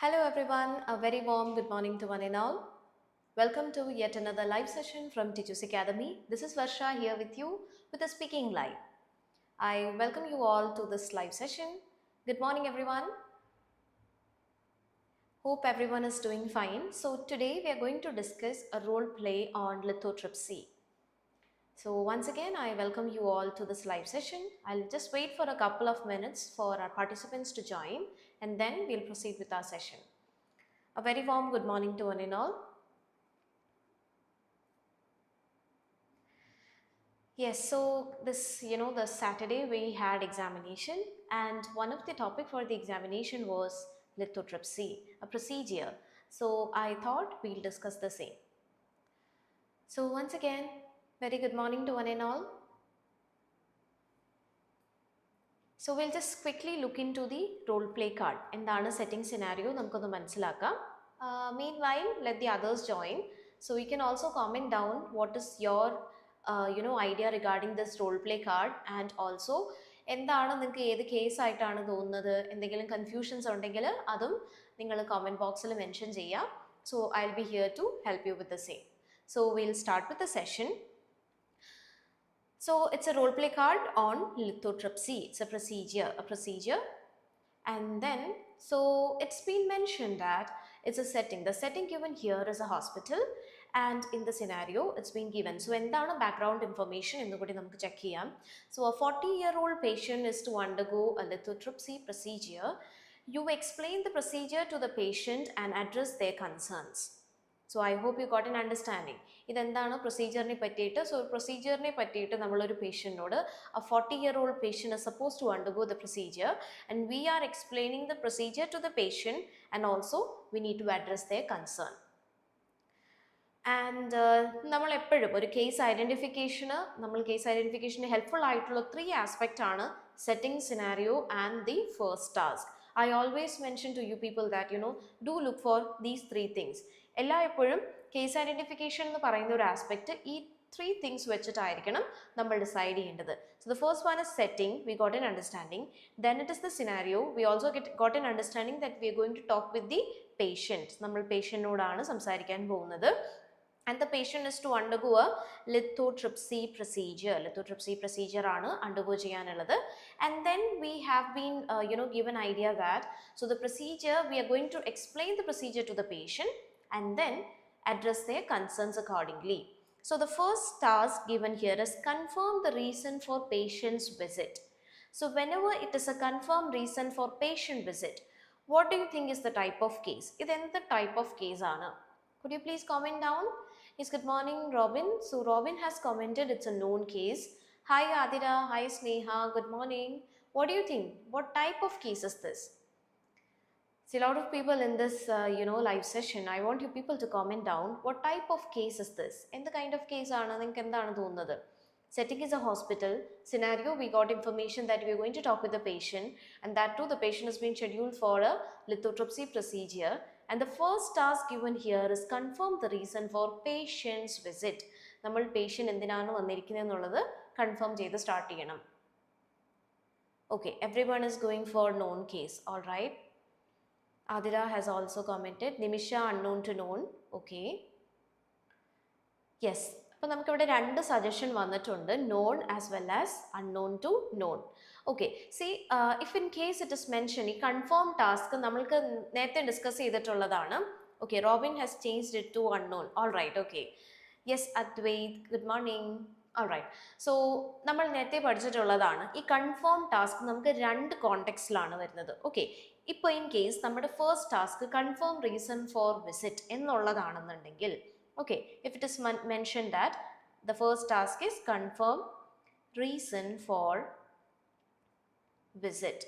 Hello everyone, a very warm good morning to one and all. Welcome to yet another live session from Teachers Academy. This is Varsha here with you with a speaking live. I welcome you all to this live session. Good morning everyone. Hope everyone is doing fine. So today we are going to discuss a role play on lithotripsy. So once again, I welcome you all to this live session. I'll just wait for a couple of minutes for our participants to join and then we'll proceed with our session. A very warm good morning to one and all. Yes, so the Saturday we had examination and one of the topic for the examination was lithotripsy, a procedure. So I thought we'll discuss the same. So once again, very good morning to one and all. So we'll just quickly look into the role play card. എന്താണ് setting scenario നമുക്കൊന്ന് മനസ്സിലാക്കാം. Meanwhile, let the others join. So you can also comment down what is your idea regarding this role play card and also എന്താണ് നിങ്ങൾക്ക് ഏത് case ആയിട്ടാണ് തോന്നുന്നത്, എന്തെങ്കിലും confusions ഉണ്ടെങ്കിൽ അതും നിങ്ങൾ കമൻറ്റ് ബോക്സിൽ മെൻഷൻ ചെയ്യാം. So I'll be here to help you with the same. So we'll start with the session. So it's a role play card on lithotripsy. It's a procedure. And then, so it's been mentioned that it's a setting. The setting given here is a hospital and in the scenario it's been given. So endana background information ennu kudi namukku check cheyam. So a 40-year-old patient is to undergo a lithotripsy procedure. You explain the procedure to the patient and address their concerns. So I hope you got an understanding. ഇതെന്താണ് പ്രൊസീജിയറിനെ പറ്റിയിട്ട്. So പ്രൊസീജിയറിനെ പറ്റിയിട്ട് നമ്മളൊരു പേഷ്യൻറ്റിനോട് a 40-year-old patient is supposed to undergo the procedure and we are explaining the procedure to the patient and also we need to address their concern. And നമ്മൾ എപ്പോഴും ഒരു case ഐഡൻറ്റിഫിക്കേഷന് helpful ആയിട്ടുള്ള 3 aspect ആണ് setting, scenario and the first task. I always mention to you people that do look for these 3 things. എല്ലായ്പ്പോഴും case identification എന്ന് പറയുന്ന ഒരു aspect ഈ 3 things വെച്ചിട്ടായിരിക്കണം നമ്മൾ ഡിസൈഡ് ചെയ്യേണ്ടത്. So the first one is setting, we got an understanding. Then it is the scenario, we also got an understanding that we are going to talk with the patient. നമ്മൾ പേഷ്യൻറ്റിനോടാണ് സംസാരിക്കാൻ പോകുന്നത്. And the patient is to undergo a lithotripsy procedure. Lithotripsy procedure ആണ് undergo ചെയ്യാനുള്ളത്. And then we have been given idea that so the procedure, we are going to explain the procedure to the patient and then address their concerns accordingly. So the first task given here is confirm the reason for patient's visit. So whenever it is a confirmed reason for patient visit, what do you think is the type of case? This is the type of case aanu. Could you please comment down? Yes, good morning Robin. So Robin has commented it's a known case. Hi Adira, hi Sneha, good morning. What do you think? What type of case is this? See, a lot of people in this live session, I want you people to comment down what type of case is this? Endu kind of case aanu ninge endana thonnunathu? Setting is a hospital. Scenario, we got information that we are going to talk with the patient and that too the patient has been scheduled for a lithotripsy procedure. And the first task given here is confirm the reason for patient's visit. നമ്മൾ patient എന്തിനാണ് വന്നിരിക്കുന്നത് എന്നുള്ളത് confirm ചെയ്ത് start ചെയ്യണം. Okay, everyone is going for known case. All right. Adira has also commented. Nimisha, unknown to known. Okay. Yes. അപ്പോൾ നമുക്കിവിടെ 2 suggestion വന്നിട്ടുണ്ട്, known as well as unknown to known. Okay, see if in case it is mention, ഈ confirm task നമ്മൾക്ക് നേരത്തെ discuss ചെയ്തിട്ടുള്ളതാണ്. Okay, Robin has changed it to unknown. All right, okay. Yes Advait, good morning. All right, so നമ്മൾ നേരത്തെ പഠിച്ചിട്ടുള്ളതാണ് ഈ confirm task നമുക്ക് 2 കോണ്ടെക്സ്റ്റിലാണ് വരുന്നത്. Okay, ഇപ്പോൾ ഇൻ കേസ് നമ്മുടെ first task confirm reason for visit എന്നുള്ളതാണെന്നുണ്ടെങ്കിൽ, okay, if it is mentioned that the first task is confirm reason for visit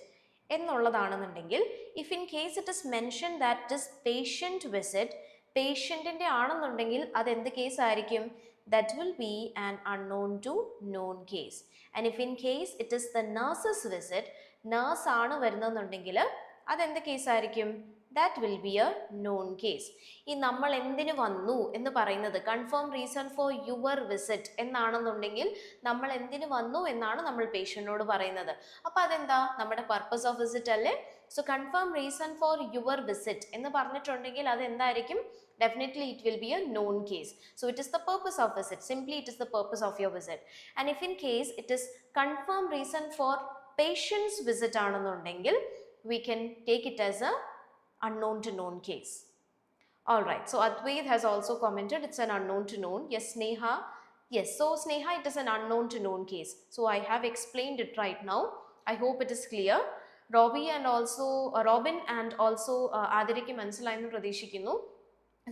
എന്നുള്ളതാണെന്നുണ്ടെങ്കിൽ, if in case it is mentioned that this patient visit പേഷ്യൻറ്റിൻ്റെ ആണെന്നുണ്ടെങ്കിൽ അത് എന്ത് case ആയിരിക്കും? That will be an unknown to known case. And if in case it is the nurse's visit, nurse ആണ് വരുന്നതെന്നുണ്ടെങ്കിൽ അതെന്ത് കേസായിരിക്കും? That will be a known case. ഈ നമ്മൾ എന്തിനു വന്നു എന്ന് പറയുന്നത് confirm reason for your visit എന്നാണെന്നുണ്ടെങ്കിൽ നമ്മൾ എന്തിനു വന്നു എന്നാണ് നമ്മൾ പേഷ്യൻറ്റിനോട് പറയുന്നത്. അപ്പോൾ അതെന്താ? നമ്മുടെ പർപ്പസ് ഓഫ് വിസിറ്റ് അല്ലേ? So confirm reason for your visit എന്ന് പറഞ്ഞിട്ടുണ്ടെങ്കിൽ അത് എന്തായിരിക്കും? Definitely it will be a known case. So it is the purpose of visit. Simply it is the purpose of your visit. And if in case it is confirm reason for patient's visit ആണെന്നുണ്ടെങ്കിൽ we can take it as a unknown to known case. Alright, so Advait has also commented it's an unknown to known. Yes, Sneha. Yes, so Sneha, it is an unknown to known case. So I have explained it right now. I hope it is clear. Robin and also Adirikku മനസ്സിലായെന്ന് പ്രതീക്ഷിക്കുന്നു.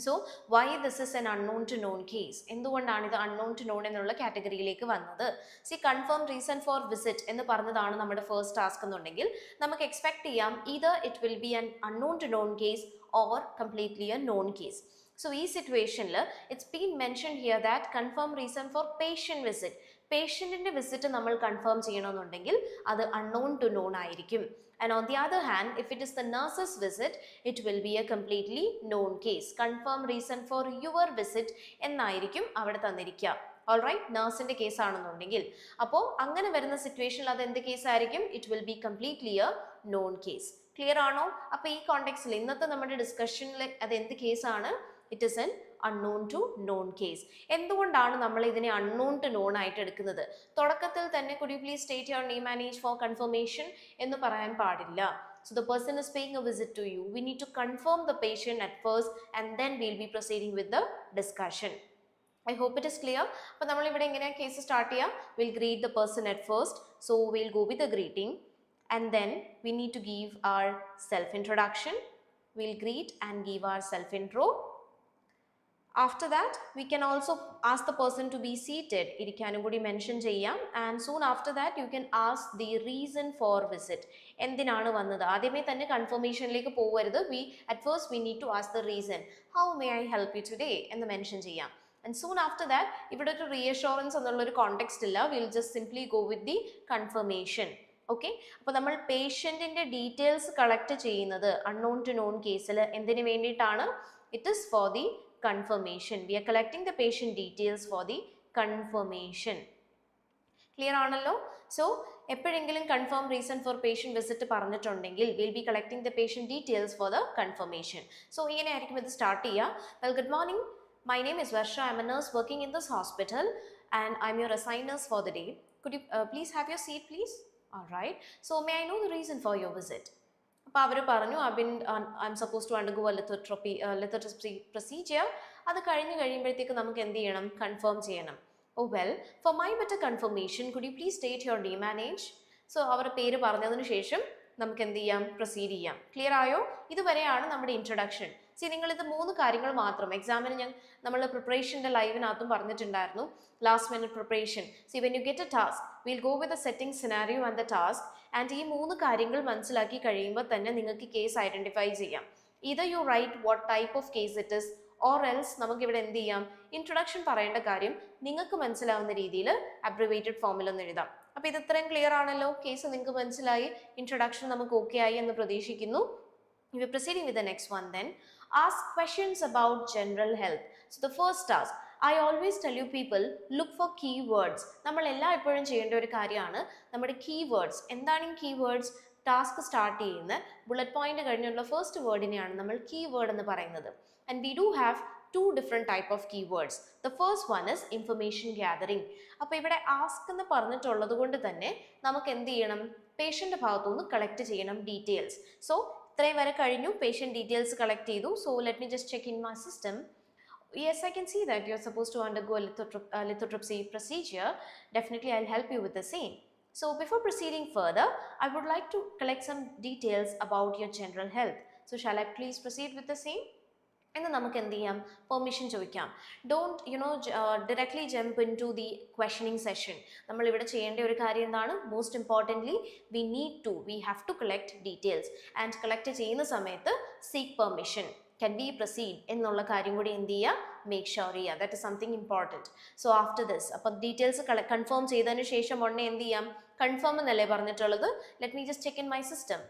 So why this is an unknown to known case? എന്തുകൊണ്ടാണ് ഇത് unknown to known എന്നുള്ള കാറ്റഗറിയിലേക്ക് വന്നത്? See, confirm reason for visit എന്ന് പറഞ്ഞതാണ് നമ്മുടെ first task എന്നുണ്ടെങ്കിൽ നമുക്ക് എക്സ്പെക്ട് ചെയ്യാം either it will be an unknown to known case or completely a known case. So ഈ സിറ്റുവേഷനിൽ it's been mentioned here that confirm reason for patient visit. പേഷ്യൻറ്റിൻ്റെ visit നമ്മൾ കൺഫേം ചെയ്യണമെന്നുണ്ടെങ്കിൽ അത് unknown to known ആയിരിക്കും. And on the other hand, if it is the nurse's visit, it will be a completely known case. Confirm reason for your visit എന്നായിരിക്കും അവിടെ തന്നിരിക്കുക. Alright, nurseന്റെ case ആണെന്നുണ്ടെങ്കിൽ അപ്പോൾ അങ്ങനെ വരുന്ന സിറ്റുവേഷനിൽ അത് എന്ത് കേസ് ആയിരിക്കും? It will be completely a known case. Clear ആണോ? അപ്പോൾ ഈ കോണ്ടെക്സ്റ്റിൽ ഇന്നത്തെ നമ്മുടെ ഡിസ്കഷനിൽ അത് എന്ത് കേസാണ്? It is an unknown to known case. എന്തുകൊണ്ടാണ് നമ്മൾ ഇതിനെ unknown to known ആയിട്ട് എടുക്കുന്നത്? തുടക്കത്തിൽ തന്നെ could you please state your name and age for confirmation എന്ന് പറയാൻ പാടില്ല. So the person is paying a visit to you. We need to confirm the patient at first and then we'll be proceeding with the discussion. I hope it is clear. അപ്പോൾ നമ്മൾ ഇവിടെ എങ്ങനെയാ case start ചെയ്യുക? We'll greet the person at first. So we'll go with the greeting and then we need to give our self introduction. We'll greet and give our self intro. After that, we can also ask the person to be seated. ഇരിക്കാനും കൂടി mention ചെയ്യാം. And soon after that, you can ask the reason for visit. എന്തിനാണ് വന്നത്? ആദ്യമേ തന്നെ കൺഫർമേഷനിലേക്ക് പോകരുത്. At first we need to ask the reason. How may I help you today? എന്ന് mention ചെയ്യാം. And soon after that, ഇവിടെ ഒരു reassurance എന്നുള്ളൊരു കോണ്ടെക്സ്റ്റ് ഇല്ല. We'll just simply go with the confirmation. Okay, അപ്പോൾ നമ്മൾ പേഷ്യൻറ്റിൻ്റെ ഡീറ്റെയിൽസ് കളക്ട് ചെയ്യുന്നത് unknown to known കേസിൽ എന്തിനു വേണ്ടിയിട്ടാണ്? It is for the confirmation. We are collecting the patient details for the confirmation. Clear ആണല്ലോ? So എപ്പോഴെങ്കിലും confirm reason for patient visit പറഞ്ഞിട്ടുണ്ടെങ്കിൽ we'll be collecting the patient details for the confirmation. So ഇങ്ങനെ ആയിരിക്കും ഇത് start ചെയ്യുക. Well, good morning. My name is Varsha. I'm a nurse working in this hospital and I'm your assigned nurse for the day. Could you please have your seat, please? All right. So may I know the reason for your visit? അപ്പോൾ അവർ പറഞ്ഞു I'm supposed to undergo a lithotripsy procedure. അത് കഴിയുമ്പോഴത്തേക്ക് നമുക്ക് എന്ത് ചെയ്യണം? Confirm ചെയ്യണം. Oh well, for my better confirmation, could you please state your name and age? So അവരുടെ പേര് പറഞ്ഞതിന് ശേഷം നമുക്ക് എന്ത് ചെയ്യാം? പ്രൊസീഡ് ചെയ്യാം. ക്ലിയർ ആയോ? ഇതുവരെയാണ് നമ്മുടെ ഇൻട്രൊഡക്ഷൻ. നിങ്ങളിത് 3 കാര്യങ്ങൾ മാത്രം എക്സാമിന് നമ്മൾ പ്രിപ്പറേഷൻ്റെ ലൈവിനകത്തും പറഞ്ഞിട്ടുണ്ടായിരുന്നു. Last minute preparation. when you get a task, we'll go with the setting scenario and the task. And ഈ 3 കാര്യങ്ങൾ മനസ്സിലാക്കി കഴിയുമ്പോൾ തന്നെ നിങ്ങൾക്ക് കേസ് ഐഡൻറ്റിഫൈ ചെയ്യാം. either you write what type of case it is or else നമുക്കിവിടെ എന്ത് ചെയ്യാം? ഇൻട്രൊഡക്ഷൻ പറയേണ്ട കാര്യം നിങ്ങൾക്ക് മനസ്സിലാവുന്ന രീതിയിൽ അബ്രിവേറ്റഡ് ഫോമിൽ ഒന്ന് എഴുതാം. അപ്പോൾ ഇത് ഇത്രയും ക്ലിയർ ആണല്ലോ? കേസ് നിങ്ങൾക്ക് മനസ്സിലായി, ഇൻട്രൊഡക്ഷൻ നമുക്ക് ഓക്കെ ആയി എന്ന് പ്രതീക്ഷിക്കുന്നു. We're proceeding with the next one then. Ask questions about general health. So the first task, I always tell you people, look for keywords. നമ്മൾ എപ്പോഴും ചെയ്യേണ്ട ഒരു കാര്യമാണ് നമ്മുടെ keywords. എന്താണ് ഈ keywords? ടാസ്ക് സ്റ്റാർട്ട് ചെയ്യുന്ന ബുള്ളറ്റ് പോയിന്റ് കഴിഞ്ഞുള്ള ഫസ്റ്റ് വേർഡിനെയാണ് നമ്മൾ കീവേഡ് എന്ന് പറയുന്നത്. And we do have 2 different type of keywords. The first one is information gathering. അപ്പോൾ ഇവിടെ ആസ്ക് എന്ന് പറഞ്ഞിട്ടുള്ളത് കൊണ്ട് തന്നെ നമുക്ക് എന്ത് ചെയ്യണം? പേഷ്യൻ്റെ ഭാഗത്തുനിന്ന് കളക്ട് ചെയ്യണം ഡീറ്റെയിൽസ്. സോ ഇത്രയും വരെ കഴിഞ്ഞു, പേഷ്യൻ്റ് ഡീറ്റെയിൽസ് കളക്ട് ചെയ്തു. So let me just check in my system. Yes, I can see that you're supposed to undergo a lithotripsy procedure. Definitely, I'll help you with the same. So before proceeding further, I would like to collect some details about your general health. So shall I please proceed with the same? എന്ന് നമുക്ക് എന്ത് ചെയ്യാം? Permission ചോദിക്കാം. Don't directly jump into the questioning session. നമ്മൾ ഇവിടെ ചെയ്യേണ്ട ഒരു കാര്യം എന്താണ്? Most importantly we have to collect details and collect ചെയ്യുന്ന സമയത്ത് seek permission. Can we proceed എന്നുള്ള കാര്യം കൂടി എന്ത് ചെയ്യുക? മേക്ക് ഷുവർ ചെയ്യുക. That is something important. So after this അപ്പം ഡീറ്റെയിൽസ് കൺഫേം ചെയ്തതിന് ശേഷം ഉടനെ എന്ത് ചെയ്യാം? കൺഫേം എന്നല്ലേ പറഞ്ഞിട്ടുള്ളത്? Let me just check in my system.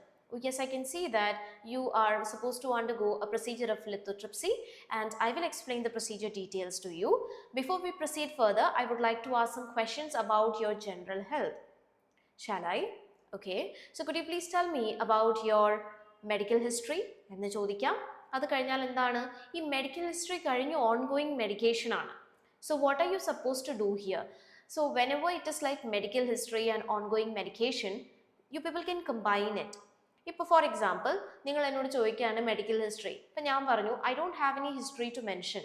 Yes, I can see that you are supposed to undergo a procedure of lithotripsy and I will explain the procedure details to you. Before we proceed further, I would like to ask some questions about your general health. Shall I? Okay. So could you please tell me about your medical history എന്ന് ചോദിക്കാം. അത് കഴിഞ്ഞാൽ എന്താണ്, ഈ medical history കഴിഞ്ഞ് ongoing medication ആണ്. So what are you suppose to do here? So whenever it is like medical history and ongoing medication, you people can combine it. ഇപ്പോൾ for example നിങ്ങൾ എന്നോട് ചോദിക്കുകയാണ് മെഡിക്കൽ ഹിസ്റ്ററി, ഇപ്പം ഞാൻ പറഞ്ഞു I don't have any history to mention.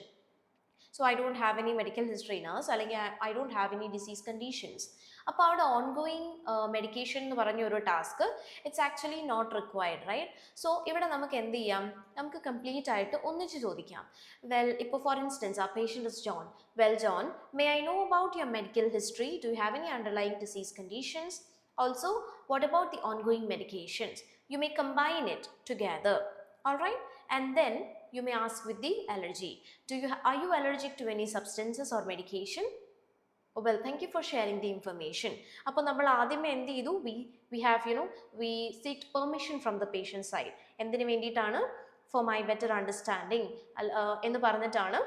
So I don't have any medical history nurse, അല്ലെങ്കിൽ I don't have any disease conditions. അപ്പോൾ അവിടെ ഓൺഗോയിങ് മെഡിക്കേഷൻ എന്ന് പറഞ്ഞ ഒരു task it's actually not required, right? So ഇവിടെ നമുക്ക് എന്ത് ചെയ്യാം, നമുക്ക് കംപ്ലീറ്റ് ആയിട്ട് ഒന്നിച്ച് ചോദിക്കാം. വെൽ, ഇപ്പോൾ ഫോർ ഇൻസ്റ്റൻസ് ആ patient is John. Well John, may I know about your medical history? Do you have any underlying disease conditions? Also, what about the ongoing medications? You may combine it together, all right? And then you may ask with the allergy. Are you allergic to any substances or medication? Oh, well, thank you for sharing the information. അപ്പോൾ നമ്മൾ ആദ്യമേ എന്ത് ചെയ്തു, we have we seek permission from the patient side. എന്തിനു വേണ്ടിയിട്ടാണ്? For my better understanding എന്ന് പറഞ്ഞിട്ടാണ്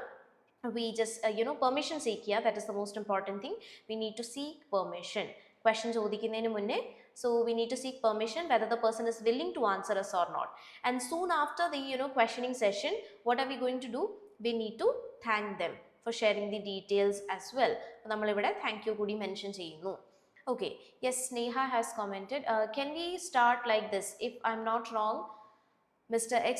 we just permission seek here. That is the most important thing. We need to seek permission. Question ചോദിക്കുന്നതിന് മുന്നേ, so we need to seek permission whether the person is willing to answer us or not. And soon after the questioning session, what are we going to do? We need to thank them for sharing the details as well. നമ്മൾ ഇവിടെ thank you കൂടി mention ചെയ്യുന്നു. Okay, yes, Sneha has commented, can we start like this? If I'm not wrong, Mr. X,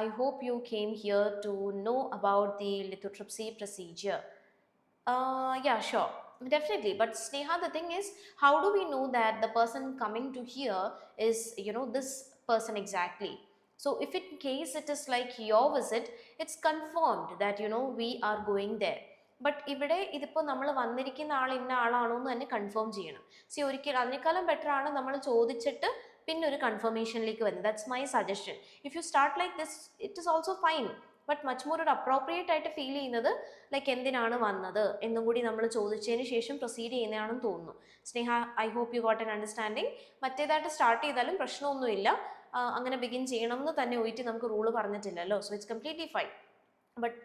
I hope you came here to know about the lithotripsy procedure. Yeah, sure. Definitely, but Sneha, the thing is, how do we know that the person coming to here is this person exactly? So if in case it is like your visit, it's confirmed that we are going there. But ഇവിടെ ഇതിപ്പോൾ നമ്മൾ വന്നിരിക്കുന്ന ആൾ ഇന്ന ആളാണോ എന്ന് തന്നെ confirm ചെയ്യണം. C ഒരിക്കലും അതിനേക്കാളും ബെറ്റർ ആണ് നമ്മൾ ചോദിച്ചിട്ട് പിന്നെ ഒരു കൺഫർമേഷനിലേക്ക് വരുന്നത്. That's my suggestion. If you start like this, it is also fine. But much more ഒരു അപ്രോപ്രിയേറ്റ് ആയിട്ട് ഫീൽ ചെയ്യുന്നത് ലൈക്ക് എന്തിനാണ് വന്നത് എന്നും കൂടി നമ്മൾ ചോദിച്ചതിന് ശേഷം പ്രൊസീഡ് ചെയ്യുന്നതാണെന്ന് തോന്നുന്നു. Sneha, I hope you got an understanding. മറ്റേതായിട്ട് സ്റ്റാർട്ട് ചെയ്താലും പ്രശ്നമൊന്നുമില്ല, അങ്ങനെ ബിഗിൻ ചെയ്യണം എന്ന് തന്നെ ഒയിറ്റ് നമുക്ക് റൂള് പറഞ്ഞിട്ടില്ലല്ലോ. So it's completely fine. But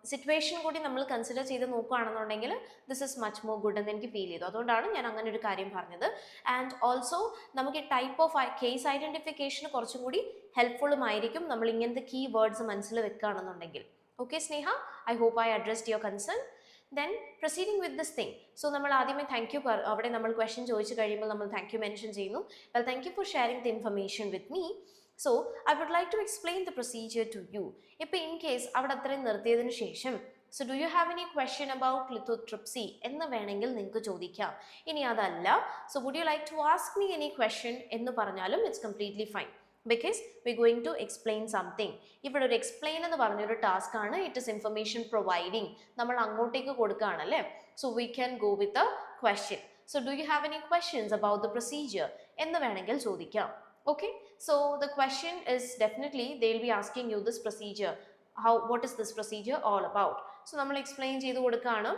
situation കൂടി നമ്മൾ കൺസിഡർ ചെയ്ത് നോക്കുകയാണെന്നുണ്ടെങ്കിൽ this is much more good എന്ന് എനിക്ക് ഫീൽ ചെയ്തു. അതുകൊണ്ടാണ് ഞാൻ അങ്ങനെ ഒരു കാര്യം പറഞ്ഞത്. ആൻഡ് ഓൾസോ നമുക്ക് ഈ ടൈപ്പ് ഓഫ് കേസ് ഐഡൻറ്റിഫിക്കേഷന് കുറച്ചും കൂടി ഹെൽപ്ഫുള്ളുമായിരിക്കും നമ്മൾ ഇങ്ങനത്തെ കീ വേർഡ്സ് മനസ്സിൽ വെക്കുകയാണെന്നുണ്ടെങ്കിൽ. Okay Sneha, I hope I addressed your concern. Then proceeding with this thing. So നമ്മൾ ആദ്യമേ താങ്ക് യു അവിടെ നമ്മൾ ക്വസ്റ്റ്യൻ ചോദിച്ചു കഴിയുമ്പോൾ നമ്മൾ താങ്ക് യു മെൻഷൻ ചെയ്യുന്നു. Well, thank you for sharing the information with me. So I would like to explain the procedure to you. If in case avada athrayum nirthiyadinu shesham, so do you have any question about lithotripsy ennu venengil ninge chodikam. Ini adalla, so would you like to ask me any question ennu paranjalum it's completely fine, because we're going to explain something. Ivide oru explain ennu paranja oru task aanu. It is information providing. Nammal angottekku kodukkaana alle, so we can go with the question. So do you have any questions about the procedure ennu venengil chodikam. Okay, so the question is definitely they will be asking you this procedure. What is this procedure all about? So nammal explain cheyidu kodukkaanu.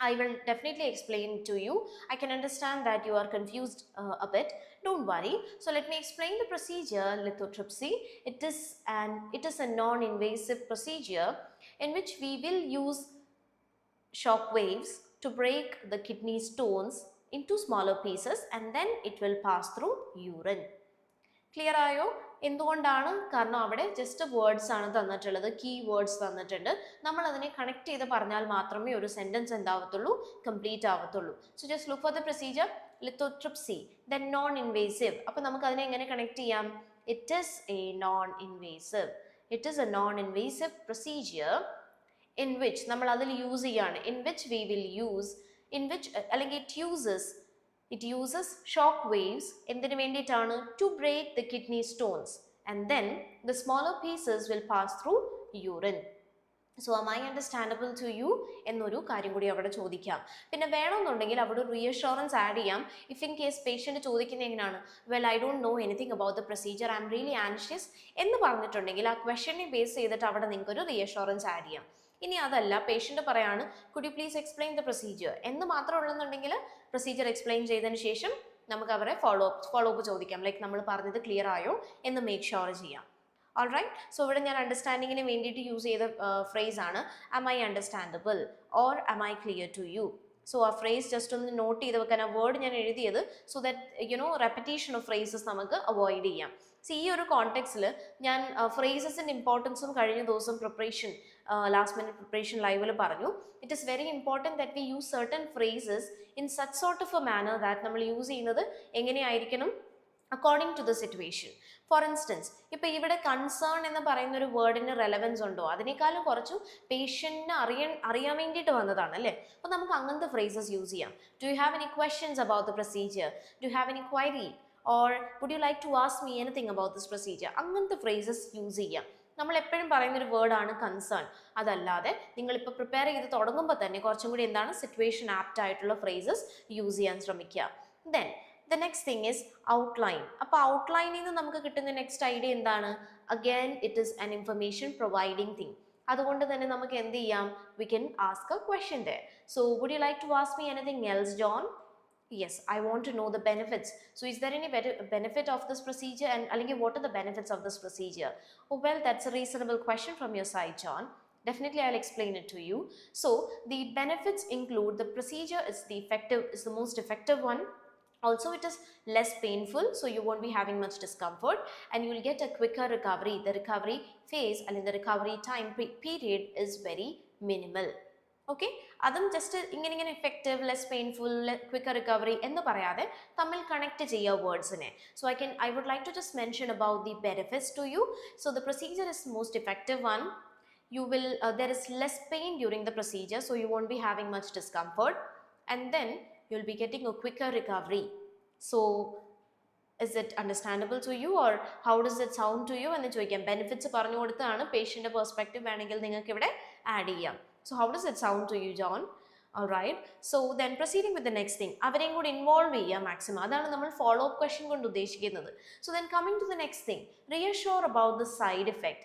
I will definitely explain to you. I can understand that you are confused a bit. Don't worry. So let me explain the procedure. Lithotripsy, it is a non-invasive procedure in which we will use shock waves to break the kidney stones into smaller pieces, and then it will pass through urine. Clear ആയോ? എന്തുകൊണ്ടാണ്? കാരണം അവിടെ just words ആണ് തന്നിട്ടുള്ളത്, key words തന്നിട്ടുണ്ട്. നമ്മൾ അതിനെ connect ചെയ്ത് പറഞ്ഞാൽ മാത്രമേ ഒരു സെൻറ്റൻസ് എന്താവത്തുള്ളൂ, കംപ്ലീറ്റ് ആവത്തുള്ളൂ. So just look for the procedure lithotripsy, then non-invasive. അപ്പോൾ നമുക്ക് അതിനെ എങ്ങനെ കണക്ട് ചെയ്യാം? It is a non-invasive. It is a non-invasive procedure in which നമ്മൾ അതിൽ യൂസ് ചെയ്യാണ്, in which we will use, in which അല്ലെങ്കിൽ it uses shock waves എന്തിനു വേണ്ടിയിട്ടാണ്? To break the kidney stones, and then the smaller pieces will pass through urine. So am I understandable to you എന്നൊരു കാര്യം കൂടി അവിടെ ചോദിക്കാം. പിന്നെ വേണമെന്നുണ്ടെങ്കിൽ അവിടെ ഒരു റീഅഷുറൻസ് ആഡ് ചെയ്യാം. ഇഫ് ഇൻ കേസ് പേഷ്യൻ്റ് ചോദിക്കുന്നത് എങ്ങനെയാണ്, well I don't know anything about the procedure, I am really anxious എന്ന് പറഞ്ഞിട്ടുണ്ടെങ്കിൽ ആ ക്വസ്റ്റ്യനെ ബേസ് ചെയ്തിട്ട് അവിടെ നിങ്ങൾക്ക് ഒരു റീഅഷുറൻസ് ആഡ് ചെയ്യാം. ഇനി അതല്ല, പേഷ്യൻ്റ് പറയാണ് could you please explain the procedure എന്ന് മാത്രം ഉള്ളെന്നുണ്ടെങ്കിൽ പ്രൊസീജിയർ എക്സ്പ്ലെയിൻ ചെയ്തതിന് ശേഷം നമുക്ക് അവരെ ഫോളോ അപ്പ് ചോദിക്കാം, ലൈക്ക് നമ്മൾ പറഞ്ഞത് ക്ലിയർ ആയോ എന്ന് മേക്ക് ഷുവർ ചെയ്യാം. All right. സോ ഇവിടെ ഞാൻ അണ്ടർസ്റ്റാൻഡിങ്ങിന് വേണ്ടിയിട്ട് യൂസ് ചെയ്ത ഫ്രേസ് ആണ് am I understandable or am I clear to you. So ആ ഫ്രേസ് ജസ്റ്റ് ഒന്ന് നോട്ട് ചെയ്ത് വെക്കാൻ, ആ വേർഡ് ഞാൻ എഴുതിയത് so that repetition of phrases നമുക്ക് അവോയ്ഡ് ചെയ്യാം. ഈ ഒരു കോണ്ടെക്സ്റ്റിൽ ഞാൻ ഫ്രേസസിൻ്റെ ഇമ്പോർട്ടൻസും കഴിഞ്ഞ ദിവസം പ്രിപ്പറേഷൻ ലാസ്റ്റ് മിനിറ്റ് പ്രിപ്പറേഷൻ ലൈവിൽ പറഞ്ഞു. It is very important that we use certain phrases in such sort of a manner that നമ്മൾ യൂസ് ചെയ്യുന്നത് എങ്ങനെയായിരിക്കണം, according to the situation. For instance, ഇപ്പോൾ ഇവിടെ കൺസേൺ എന്ന് പറയുന്ന ഒരു വേർഡിന് റെലവൻസ് ഉണ്ടോ, അതിനേക്കാളും കുറച്ചും പേഷ്യൻറ്റിന് അറിയാൻ വേണ്ടിയിട്ട് വന്നതാണ് അല്ലേ. അപ്പോൾ നമുക്ക് അങ്ങനത്തെ ഫ്രേസസ് യൂസ് ചെയ്യാം. Do you have any questions about the procedure, do you have any query, or would you like to ask me anything about this procedure, അങ്ങനത്തെ ഫ്രേസസ് യൂസ് ചെയ്യാം. നമ്മൾ എപ്പോഴും പറയുന്നൊരു വേർഡാണ് കൺസേൺ. അതല്ലാതെ നിങ്ങളിപ്പോൾ പ്രിപ്പയർ ചെയ്ത് തുടങ്ങുമ്പോൾ തന്നെ കുറച്ചും കൂടി എന്താണ് സിറ്റുവേഷൻ ആപ്റ്റ് ആയിട്ടുള്ള ഫ്രേസസ് യൂസ് ചെയ്യാൻ ശ്രമിക്കുക. Then the next thing is outline. അപ്പോൾ ഔട്ട്ലൈനിൽ നിന്ന് നമുക്ക് കിട്ടുന്ന നെക്സ്റ്റ് ഐഡിയ എന്താണ്, again it is an information providing thing. അതുകൊണ്ട് തന്നെ നമുക്ക് എന്ത് ചെയ്യാം, we can ask a question there. So would you like to ask me anything else, John? Yes, I want to know the benefits. So is there any benefit of this procedure, and അല്ലെങ്കിൽ what are the benefits of this procedure? Oh well, that's a reasonable question from your side, John. Definitely I'll explain it to you. So the benefits include the procedure is the most effective one. Also, it is less painful, so you won't be having much discomfort, and you will get a quicker recovery. The recovery phase and the recovery time period is very minimal. Okay, അതും just ഇങ്ങനെ effective, less painful, quicker recovery എന്ന് പറയാതെ തമ്മിൽ connect ചെയ്യുക വേർഡ്സിനെ. So I would like to just mention about the benefits to you. So the procedure is most effective one. You will there is less pain during the procedure, so you won't be having much discomfort, and then you'll be getting a quicker recovery. So is it understandable to you, or how does it sound to you എന്ന് ചോദിക്കാം. Benefits പറഞ്ഞു കൊടുത്താണ്, പേഷ്യൻ്റെ perspective വേണമെങ്കിൽ നിങ്ങൾക്ക് ഇവിടെ add ചെയ്യാം. So how does it sound to you, John? Alright, so then proceeding with the next thing, അവരെയും കൂടി ഇൻവോൾവ് ചെയ്യുക മാക്സിമം, അതാണ് നമ്മൾ ഫോളോ അപ്പ് ക്വസ്റ്റ്യൻ കൊണ്ട് ഉദ്ദേശിക്കുന്നത്. So then coming to the next thing, reassure about the side effect.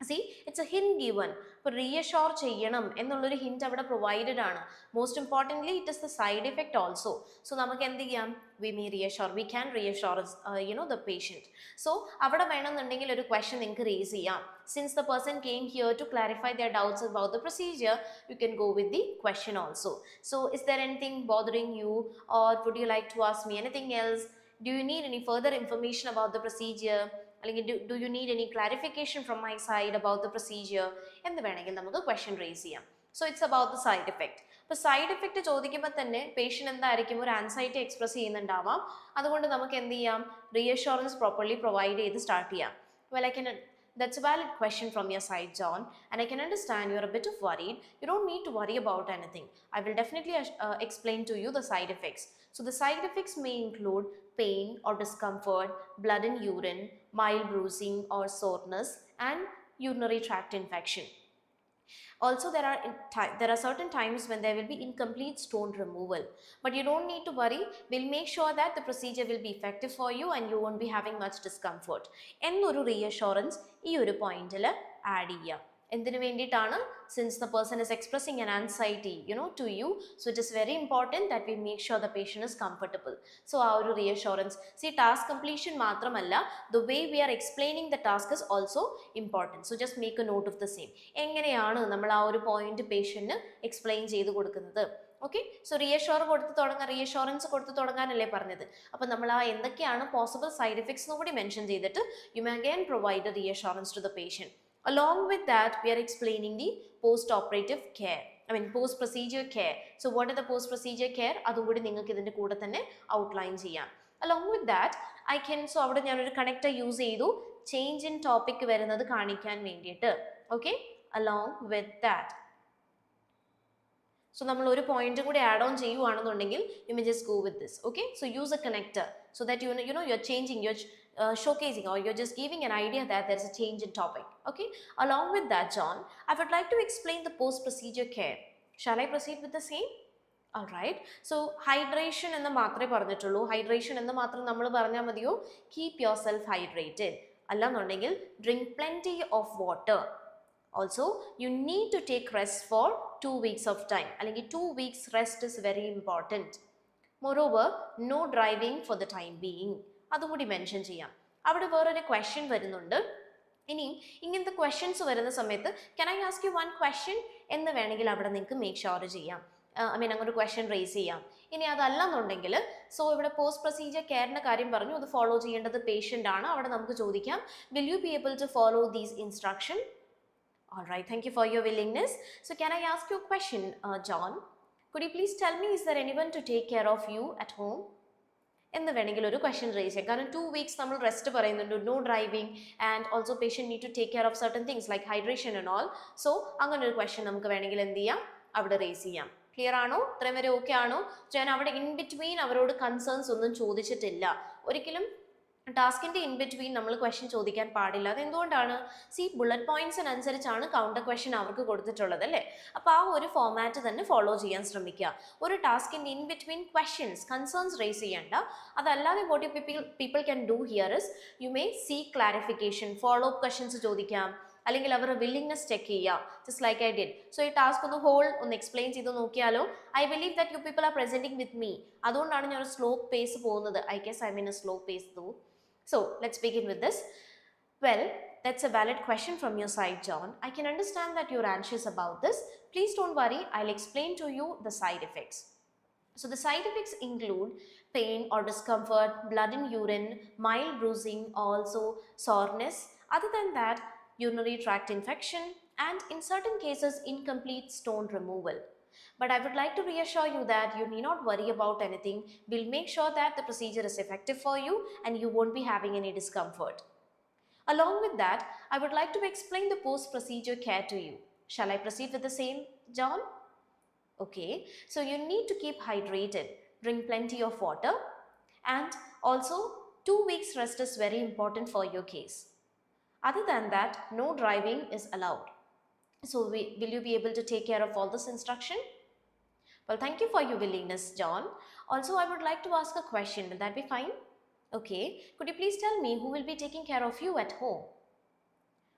See, it's a hint given. ഇപ്പോൾ reassure ചെയ്യണം എന്നുള്ളൊരു ഹിൻറ്റ് അവിടെ പ്രൊവൈഡഡ് ആണ്. Most importantly it is the side effect also. So നമുക്ക് എന്ത് ചെയ്യാം, we can reassure the patient. So അവിടെ വേണമെന്നുണ്ടെങ്കിൽ ഒരു ക്വസ്റ്റ്യൻ നിങ്ങൾക്ക് റേസ് ചെയ്യാം. Since the person came here to clarify their doubts about the procedure, you can go with the question also. So is there anything bothering you, or would you like to ask me anything else, do you need any further information about the procedure, അല്ലെങ്കിൽ do you need any clarification from my side about the procedure എന്ന് വേണമെങ്കിൽ നമുക്ക് question raise ചെയ്യാം. So it's about the side effect. അപ്പോൾ side effect ചോദിക്കുമ്പോൾ തന്നെ patient എന്തായിരിക്കും, ഒരു ആൻസൈറ്റി എക്സ്പ്രസ് ചെയ്യുന്നുണ്ടാവാം. അതുകൊണ്ട് നമുക്ക് എന്ത് ചെയ്യാം, റീഅഷ്യൂറൻസ് പ്രോപ്പർലി പ്രൊവൈഡ് ചെയ്ത് സ്റ്റാർട്ട് ചെയ്യാം. Well that's a valid question from your side, John, and I can understand you're a bit of worried. You don't need to worry about anything. I will definitely explain to you the side effects. So the side effects may include pain or discomfort, blood in urine, mild bruising or soreness, and urinary tract infection. Also, there are certain times when there will be incomplete stone removal, but you don't need to worry. We'll make sure that the procedure will be effective for you and you won't be having much discomfort. എന്നൊരു റീഅഷ്യൂറൻസ് ഈ ഒരു പോയിന്റിൽ add ചെയ്യാം. എന്തിനു വേണ്ടിയിട്ടാണ്, since the person is expressing an anxiety to you, so it is very important that we make sure the patient is comfortable. So ആ ഒരു reassurance, see, task completion മാത്രമല്ല, the way we are explaining the task is also important. So just make a note of the same. എങ്ങനെയാണ് നമ്മൾ ആ ഒരു point പേഷ്യന്റിന് explain ചെയ്ത് കൊടുക്കുന്നത്. Okay, so റീഅഷ്യൂറൻസ് കൊടുത്ത് തുടങ്ങാനല്ലേ പറഞ്ഞത്. അപ്പോൾ നമ്മൾ ആ എന്തൊക്കെയാണ് പോസിബിൾ സൈഡ് എഫക്ട്സ് എന്ന് കൂടി മെൻഷൻ ചെയ്തിട്ട് you may again provide a reassurance to the patient. Along with that, we are explaining the post-operative care. Post-procedure care. So what are the post-procedure care? അതും കൂടി നിങ്ങൾക്ക് ഇതിൻ്റെ കൂടെ തന്നെ ഔട്ട്ലൈൻ ചെയ്യാം. Along with that, so അവിടെ ഞാനൊരു connector use ചെയ്തു, ചേഞ്ച് ഇൻ ടോപ്പിക് വരുന്നത് കാണിക്കാൻ വേണ്ടിയിട്ട്. Okay, along with that. So നമ്മൾ ഒരു പോയിന്റ് കൂടി ആഡ് ഓൺ ചെയ്യുവാണെന്നുണ്ടെങ്കിൽ you may just go with this. Okay, so use a connector so that you're changing, you're showcasing, or you're just giving an idea that there's a change in topic. Okay, along with that, John, I would like to explain the post-procedure care. Shall I proceed with the same? Alright, so hydration എന്ന് മാത്രമേ പറഞ്ഞിട്ടുള്ളൂ. Hydration എന്ന് മാത്രം നമ്മൾ പറഞ്ഞാൽ മതിയോ? Keep yourself hydrated. അല്ലാന്നുണ്ടെങ്കിൽ drink plenty of water. Also, you need to take rest for 2 weeks of time. അല്ലെങ്കിൽ 2 weeks rest is very important. Moreover, no driving for the time being. അതുകൂടി mention ചെയ്യാം. അവിടെ വേറൊരു question വരുന്നുണ്ട്. ഇനി ഇങ്ങനത്തെ questions വരുന്ന സമയത്ത് can I ask you one question എന്ന് വേണമെങ്കിൽ അവിടെ നിങ്ങൾക്ക് മേക്ക് ഷുവർ ചെയ്യാം. അങ്ങനെ ഒരു ക്വസ്റ്റ്യൻ റേസ് ചെയ്യാം. ഇനി അതല്ലെന്നുണ്ടെങ്കിൽ ഇവിടെ പോസ്റ്റ് പ്രൊസീജിയർ കെയറിൻ്റെ കാര്യം പറഞ്ഞു, അത് ഫോളോ ചെയ്യേണ്ടത് പേഷ്യൻ്റ് ആണ്. അവിടെ നമുക്ക് ചോദിക്കാം, will you be able to follow these instruction? All right, thank you for your willingness. So can I ask you a question, John? Could you please tell me, is there anyone to take care of you at home? എന്ന് വേണമെങ്കിൽ ഒരു question raise ചെയ്യാം. കാരണം 2 weeks നമ്മൾ rest പറയുന്നുണ്ട്, no driving and also patient need to take care of certain things like hydration and all. So അങ്ങനെ ഒരു question നമുക്ക് വേണമെങ്കിൽ എന്ത് ചെയ്യാം, അവിടെ റേസ് ചെയ്യാം. ക്ലിയർ ആണോ? ഇത്രയും വരെ ഓക്കെ ആണോ? ഞാൻ അവിടെ ഇൻ ബിറ്റ്വീൻ അവരോട് കൺസേൺസ് ഒന്നും ചോദിച്ചിട്ടില്ല. ഒരിക്കലും ടാസ്കിൻ്റെ ഇൻ ബിറ്റ്വീൻ നമ്മൾ ക്വസ്റ്റ്യൻ ചോദിക്കാൻ പാടില്ല. അതെന്തുകൊണ്ടാണ്? ബുള്ളറ്റ് പോയിന്റ്സിനനുസരിച്ചാണ് കൗണ്ടർ ക്വസ്റ്റ്യൻ അവർക്ക് കൊടുത്തിട്ടുള്ളത് അല്ലേ? അപ്പോൾ ആ ഒരു ഫോമാറ്റ് തന്നെ ഫോളോ ചെയ്യാൻ ശ്രമിക്കുക. ഒരു ടാസ്കിൻ്റെ in between questions concerns raise ചെയ്യേണ്ട. അതല്ലാതെ what you people can do here is you may seek clarification, follow up questions ചോദിക്കാം, അല്ലെങ്കിൽ അവരുടെ വില്ലിങ്നെസ് ചെക്ക് ചെയ്യുക, just like I did. So ഈ ടാസ്ക് ഒന്ന് എക്സ്പ്ലെയിൻ ചെയ്ത് നോക്കിയാലോ. I believe that you people are presenting with me. അതുകൊണ്ടാണ് ഞാൻ ഒരു സ്ലോ പേസ് പോകുന്നത്. I guess I mean a slow pace though. So let's begin with this. Well, that's a valid question from your side, John. I can understand that you're anxious about this. Please don't worry, I'll explain to you the side effects. So the side effects include pain or discomfort, blood in urine, mild bruising, also soreness. Other than that, urinary tract infection, and in certain cases, incomplete stone removal. But I would like to reassure you that you need not worry about anything. We'll make sure that the procedure is effective for you and you won't be having any discomfort. Along with that, I would like to explain the post-procedure care to you. Shall I proceed with the same, John? Okay, so you need to keep hydrated, drink plenty of water, and also 2 weeks rest is very important for your case. Other than that, no driving is allowed. So will you be able to take care of all this instruction? Well, thank you for your willingness, John. Also, I would like to ask a question. Will that be fine? Okay. Could you please tell me who will be taking care of you at home?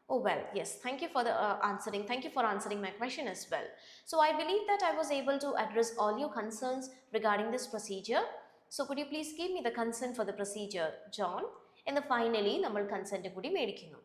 Oh, well, yes. Thank you for the answering. Thank you for answering my question as well. So I believe that I was able to address all your concerns regarding this procedure. So could you please give me the consent for the procedure, John? And finally, നമ്മൾ consent കൂടി മേടിക്കുന്നു.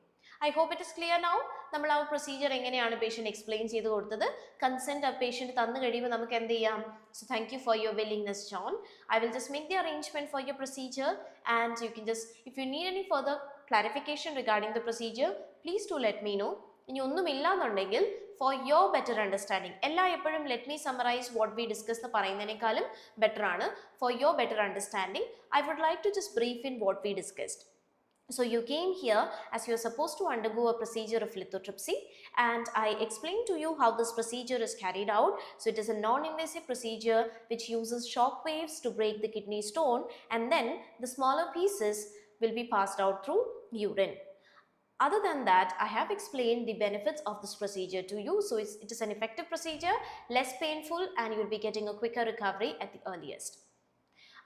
I hope it is clear now. നമ്മൾ ആ procedure എങ്ങനെയാണ് patient explain ചെയ്ത് കൊടുത്തത്, consent ആ patient തന്നു കഴിയുമ്പോൾ നമുക്ക് എന്ത് ചെയ്യാം. So thank you for your willingness, John. I will just make the arrangement for your procedure and you can just if you need any further clarification regarding the procedure please to let me know. ഇനി ഒന്നുമില്ല എന്നുണ്ടെങ്കിൽ for your better understanding, എപ്പോഴും let me summarize what we discuss എന്ന് പറയുന്നതിനേക്കാളും better ആണ്. For your better understanding I would like to just brief in what we discussed. So you came here as you are supposed to undergo a procedure of lithotripsy, and I explained to you how this procedure is carried out. So it is a non-invasive procedure which uses shock waves to break the kidney stone, and then the smaller pieces will be passed out through urine. Other than that, I have explained the benefits of this procedure to you. So it is an effective procedure, less painful, and you will be getting a quicker recovery at the earliest.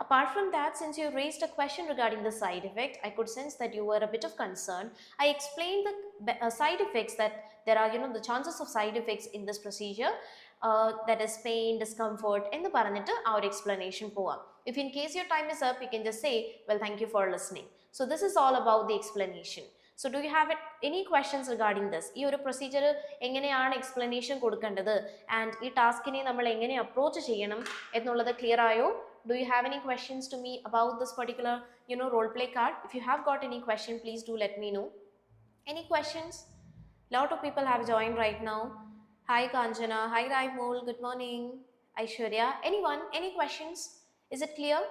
Apart from that, since you raised a question regarding the side effect, I could sense that you were a bit of concern. I explained the side effects, that there are the chances of side effects in this procedure, that is pain, discomfort, എന്ന് പറഞ്ഞിട്ട് ആ ഒരു explanation പോവാം. If in case your time is up, you can just say, well, thank you for listening. So this is all about the explanation. So do you have any questions regarding this? ഈ ഒരു procedure എങ്ങനെയാണ് explanation കൊടുക്കേണ്ടത് and ഈ ടാസ്കിനെ നമ്മൾ എങ്ങനെ approach ചെയ്യണം എന്നുള്ളത് clear ആയോ? Do you have any questions to me about this particular role play card? If you have got any question, please do let me know. Any questions? Lot of people have joined right now. Hi Kanjana, hi Raimul, good morning. Aishwarya, anyone, any questions? Is it clear?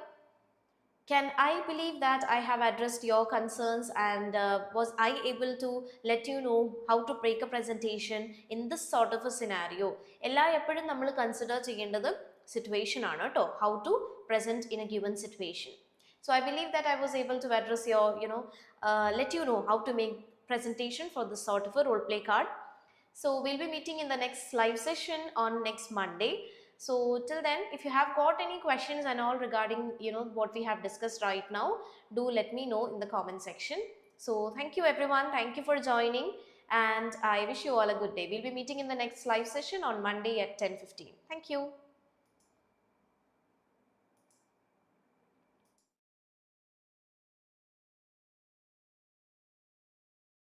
Can I believe that I have addressed your concerns and was I able to let you know how to break a presentation in this sort of a scenario? എപ്പോഴും നമ്മൾ consider ചെയ്യേണ്ടത് situation ആണ് ട്ടോ, how to present in a given situation. So I believe that I was able to address your let you know how to make presentation for this sort of a role play card. So we'll be meeting in the next live session on next Monday. So till then, if you have got any questions and all regarding what we have discussed right now, do let me know in the comment section. So thank you everyone, thank you for joining, and I wish you all a good day. We'll be meeting in the next live session on Monday at 10:15. Thank you.